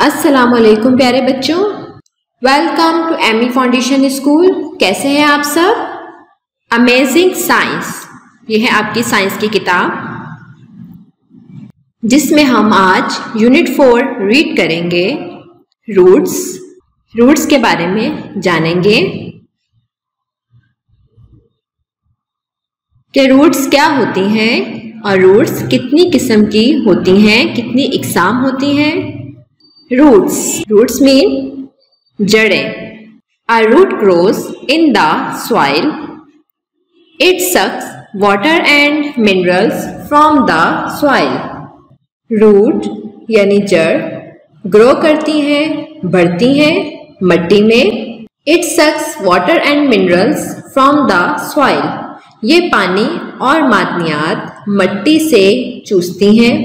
अस्सलामुअलैकुम प्यारे बच्चों, welcome to Amy foundation school. कैसे हैं आप सब? अमेजिंग साइंस, ये है आपकी साइंस की किताब जिसमें हम आज यूनिट 4 रीड करेंगे। रूट्स के बारे में जानेंगे कि रूट्स क्या होती हैं और रूट्स कितनी किस्म की होती हैं, कितनी इकसाम होती हैं। Roots mean जड़ें। A root grows in the soil. It sucks water and minerals from the soil. Root यानी जड़ ग्रो करती हैं, बढ़ती हैं मिट्टी में। It sucks water and minerals from the soil. ये पानी और मादनियात मिट्टी से चूसती हैं।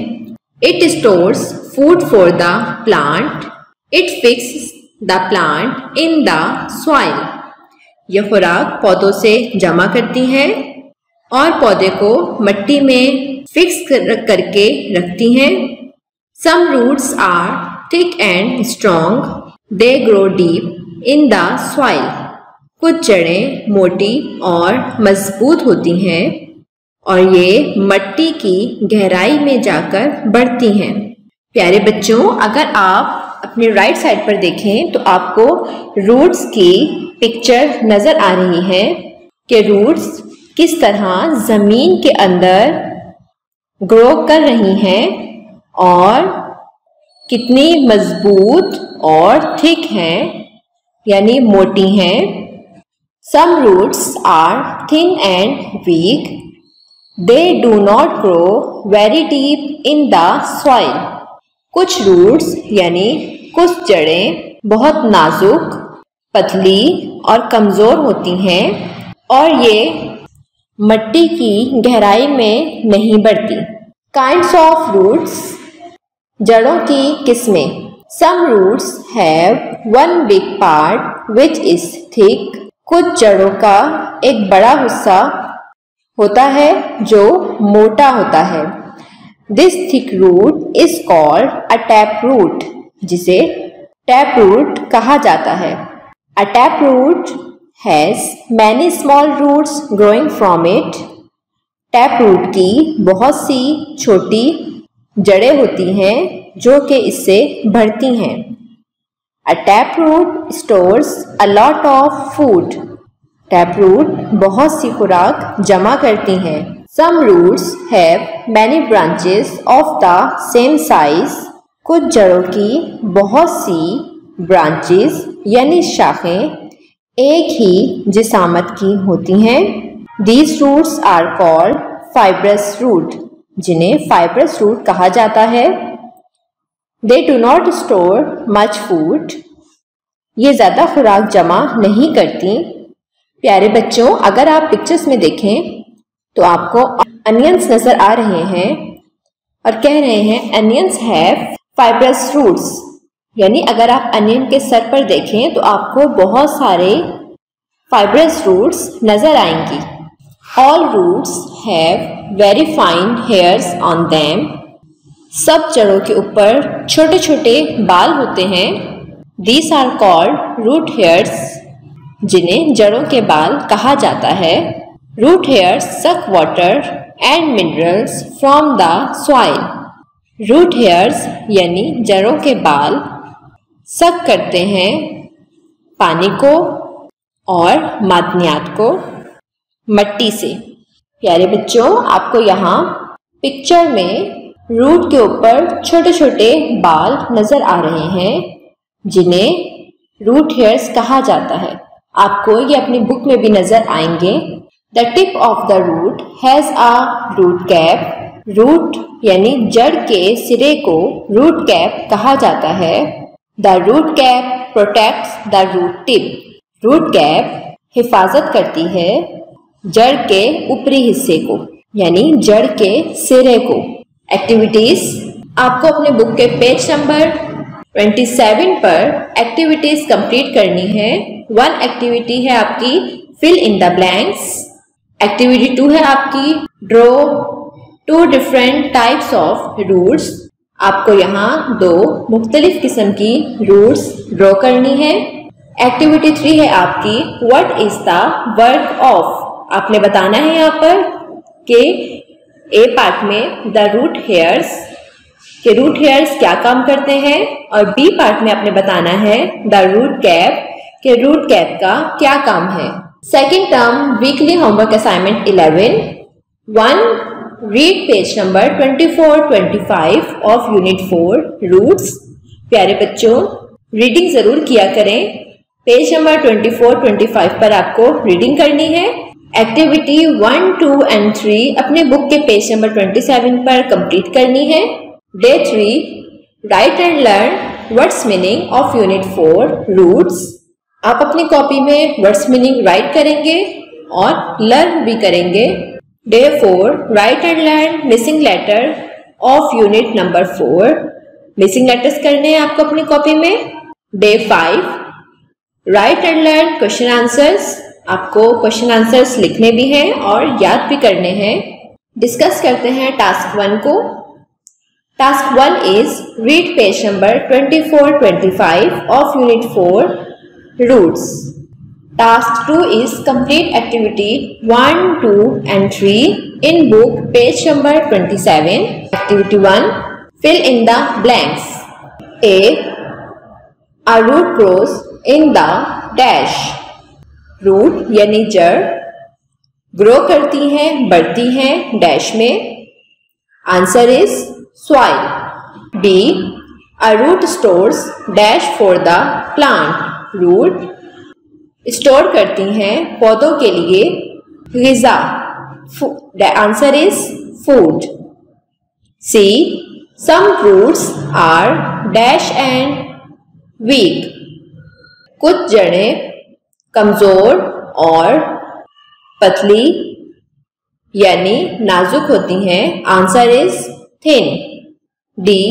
It stores food for the plant. It fixes the plant in the soil. यह खुराक पौधों से जमा करती है और पौधे को मिट्टी में फिक्स करके रखती हैं। Some roots are thick and strong. They grow deep in the soil. कुछ जड़ें मोटी और मजबूत होती हैं और ये मिट्टी की गहराई में जाकर बढ़ती हैं। प्यारे बच्चों, अगर आप अपने राइट साइड पर देखें तो आपको रूट्स की पिक्चर नजर आ रही है कि रूट्स किस तरह जमीन के अंदर ग्रो कर रही हैं और कितनी मजबूत और थिक हैं, यानी मोटी हैं। Some roots are thin and weak. They do not grow very deep in the soil. कुछ रूट्स यानी कुछ जड़ें बहुत नाजुक, पतली और कमज़ोर होती हैं और ये मिट्टी की गहराई में नहीं बढ़ती। काइंड्स ऑफ रूट्स, जड़ों की किस्में। Some roots have one big part which is thick. कुछ जड़ों का एक बड़ा हिस्सा होता है जो मोटा होता है। This thick root is called a taproot, जिसे taproot कहा जाता है। A taproot has many small roots growing from it. Taproot की बहुत सी छोटी जड़ें होती हैं जो कि इससे बढ़ती हैं। A taproot stores a lot of food. Taproot बहुत सी खुराक जमा करती हैं। Some roots have many branches of the same size. कुछ जड़ों की बहुत सी ब्रांचेस यानी शाखें एक ही जिसामत की होती हैं। These roots are called fibrous root, जिन्हें fibrous root कहा जाता है। They do not store much food. ये ज़्यादा खुराक जमा नहीं करती। प्यारे बच्चों, अगर आप पिक्चर्स में देखें तो आपको अनियंस नजर आ रहे हैं और कह रहे हैं अनियंस हैव फाइब्रस रूट्स, यानी अगर आप अनियन के सर पर देखें तो आपको बहुत सारे फाइब्रस रूट्स नजर आएंगी। All roots have very fine hairs on them. सब जड़ों के ऊपर छोटे छोटे बाल होते हैं। These are called root hairs, जिन्हें जड़ों के बाल कहा जाता है। Root hairs suck water and minerals from the soil. Root hairs यानी जड़ों के बाल सक करते हैं पानी को और मादनियात को मिट्टी से। प्यारे बच्चों, आपको यहाँ पिक्चर में रूट के ऊपर छोटे छोटे बाल नजर आ रहे हैं जिन्हें रूट हेयर्स कहा जाता है। आपको ये अपनी बुक में भी नजर आएंगे। The tip of the root has a root cap. Root यानी जड़ के सिरे को रूट कैप कहा जाता है। The root cap protects the root tip. Root cap हिफाजत करती है जड़ के ऊपरी हिस्से को, यानी जड़ के सिरे को। एक्टिविटीज, आपको अपने बुक के पेज नंबर 27 पर एक्टिविटीज कंप्लीट करनी है। 1 एक्टिविटी है आपकी fill in the blanks. Activity 2 है आपकी draw 2 different types of roots. आपको यहाँ दो मुख्तलिफ किस्म की रूट्स ड्रॉ करनी है। एक्टिविटी 3 है आपकी what is the work of. आपने बताना है यहाँ पर कि ए पार्ट में द रूट हेयर्स के रूट हेयर्स क्या काम करते हैं, और बी पार्ट में आपने बताना है द रूट कैप के रूट कैप का क्या काम है। Second term weekly homework assignment 11 1 read page number 24-25 of unit 4 roots. प्यारे बच्चों रीडिंग जरूर किया करें। पेज नंबर 24-25 पर आपको रीडिंग करनी है। एक्टिविटी 1, 2 एंड 3 अपने बुक के पेज नंबर 27 पर कंप्लीट करनी है। Day 3 write and learn words meaning of unit 4 roots. आप अपनी कॉपी में वर्ड्स मीनिंग राइट करेंगे और लर्न भी करेंगे। Day 4 write and learn missing letter of unit number 4। Missing letters करने हैं आपको अपनी कॉपी में। Day 5 write and learn question answers. आपको क्वेश्चन आंसर्स लिखने भी हैं और याद भी करने हैं। डिस्कस करते हैं टास्क 1 को। Task 1 is read page number 24-25 of unit 4 roots. Task 2 is complete activity 1, 2 and 3 in book page number 27. Activity 1 fill in the blanks. A root grows in the dash. Root यानी जड़ grow करती हैं बढ़ती हैं dash में। Answer is soil. B a root stores dash for the plant. Root store करती हैं पौधों के लिए ग़िज़ा। Answer is food. C some roots are dash and weak. कुछ जड़ें कमज़ोर और पतली यानी नाजुक होती हैं। Answer is thin. D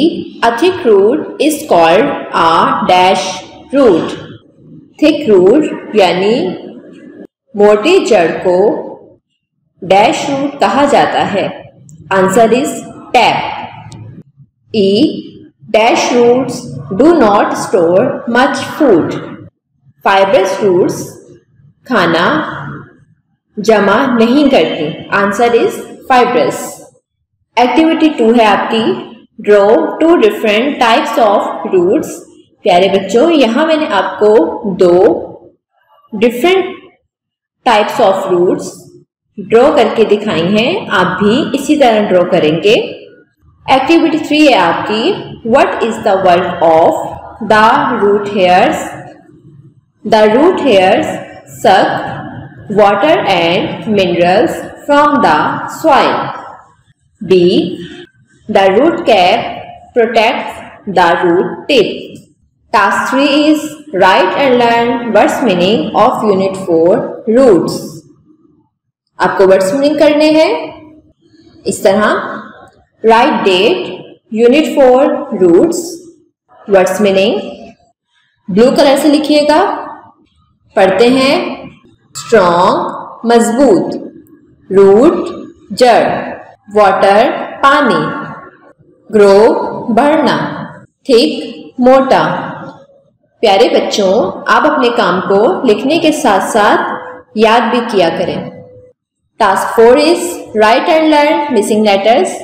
a thick root is called a dash root. Thick root यानी मोटी जड़ को डैश रूट कहा जाता है। Answer is tap. E dash roots do not store much food. Fibrous roots खाना जमा नहीं करती। Answer is fibrous. एक्टिविटी 2 है आपकी draw 2 different types of roots. प्यारे बच्चों यहाँ मैंने आपको 2 different types of roots draw करके दिखाई हैं। आप भी इसी तरह ड्रॉ करेंगे। एक्टिविटी 3 है आपकी what is the work of the root hairs. The root hairs suck water and minerals from the soil. B. The root cap protects the root tip. Task 3 is write and learn words meaning of Unit 4 roots. आपको words meaning करने हैं इस तरह। Write date unit 4 roots. Words meaning blue colour से लिखिएगा। पढ़ते हैं strong मजबूत, रूट जड़, वाटर पानी, ग्रो बढ़ना, थिक मोटा। प्यारे बच्चों आप अपने काम को लिखने के साथ साथ याद भी किया करें। Task 4 is write and learn missing letters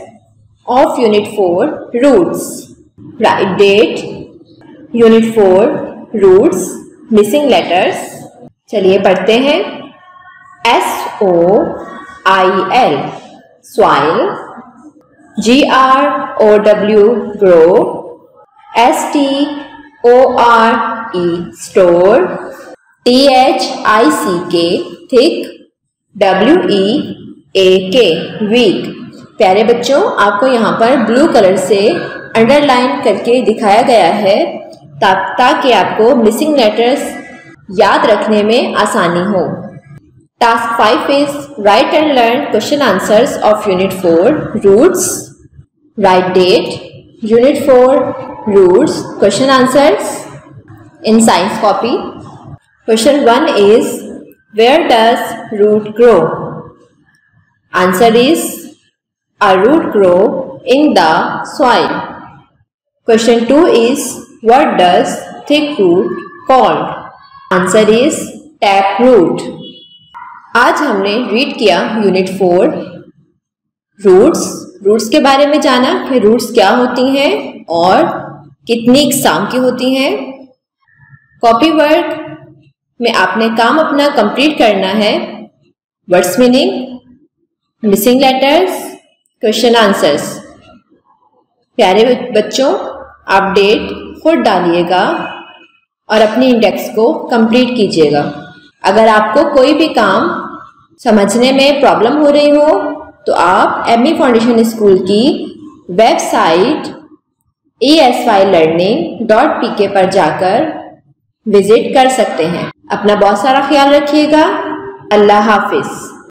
of unit 4 roots. Write date unit 4 roots missing letters. चलिए पढ़ते हैं। SOIL soil, GROW grow, STORE store, THICK thick, WEAK weak। प्यारे बच्चों आपको यहाँ पर ब्लू कलर से अंडरलाइन करके दिखाया गया है ताकि आपको मिसिंग लेटर्स याद रखने में आसानी हो। Task 5 is write and learn question answers of unit 4 roots. Write date unit 4 roots question answers in science copy. Question 1 is where does root grow. Answer is a root grow in the soil. Question 2 is, what does thick root called? Answer is tap root. आज हमने read किया unit 4 roots के बारे में जाना कि roots क्या होती हैं और कितनी इकसाम की होती हैं। कॉपी वर्क में आपने काम अपना कंप्लीट करना है। Words meaning, missing letters, question answers. प्यारे बच्चों, आप डेट खुद डालिएगा और अपनी इंडेक्स को कंप्लीट कीजिएगा। अगर आपको कोई भी काम समझने में प्रॉब्लम हो रही हो तो आप एमई फाउंडेशन स्कूल की वेबसाइट esy-learning.pk पर जाकर विजिट कर सकते हैं। अपना बहुत सारा ख्याल रखिएगा। अल्लाह हाफिज।